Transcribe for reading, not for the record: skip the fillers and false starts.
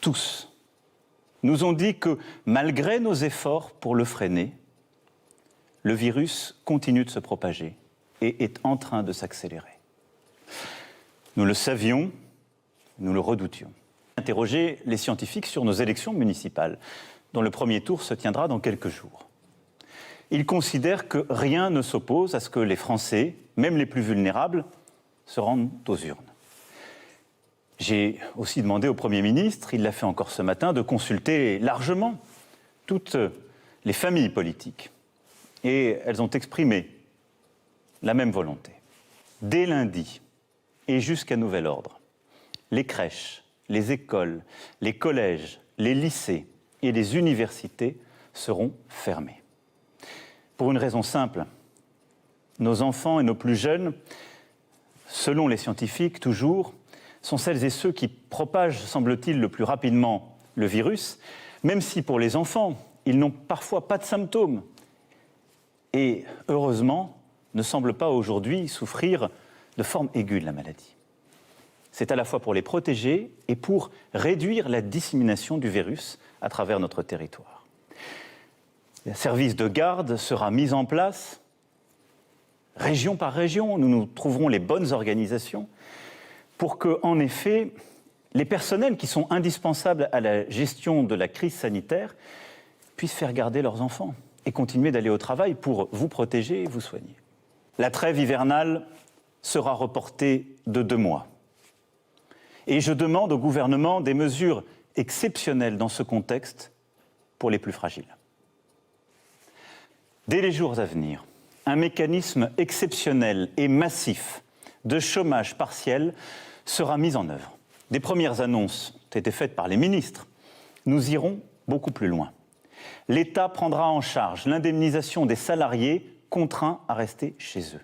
tous, nous ont dit que malgré nos efforts pour le freiner, le virus continue de se propager et est en train de s'accélérer. Nous le savions, nous le redoutions. Interroger les scientifiques sur nos élections municipales, dont le premier tour se tiendra dans quelques jours. Ils considèrent que rien ne s'oppose à ce que les Français, même les plus vulnérables, se rendent aux urnes. J'ai aussi demandé au Premier ministre, il l'a fait encore ce matin, de consulter largement toutes les familles politiques. Et elles ont exprimé la même volonté. Dès lundi et jusqu'à nouvel ordre, les crèches, les écoles, les collèges, les lycées et les universités seront fermés. Pour une raison simple, nos enfants et nos plus jeunes, selon les scientifiques toujours, sont celles et ceux qui propagent, semble-t-il, le plus rapidement le virus, même si pour les enfants, ils n'ont parfois pas de symptômes. Et heureusement, ne semblent pas aujourd'hui souffrir de forme aiguë de la maladie. C'est à la fois pour les protéger et pour réduire la dissémination du virus à travers notre territoire. Un service de garde sera mis en place, région par région, nous trouverons les bonnes organisations pour que, en effet, les personnels qui sont indispensables à la gestion de la crise sanitaire puissent faire garder leurs enfants et continuer d'aller au travail pour vous protéger et vous soigner. La trêve hivernale sera reportée de 2 mois. Et je demande au gouvernement des mesures exceptionnelles dans ce contexte pour les plus fragiles. Dès les jours à venir, un mécanisme exceptionnel et massif de chômage partiel sera mis en œuvre. Des premières annonces ont été faites par les ministres. Nous irons beaucoup plus loin. L'État prendra en charge l'indemnisation des salariés contraints à rester chez eux.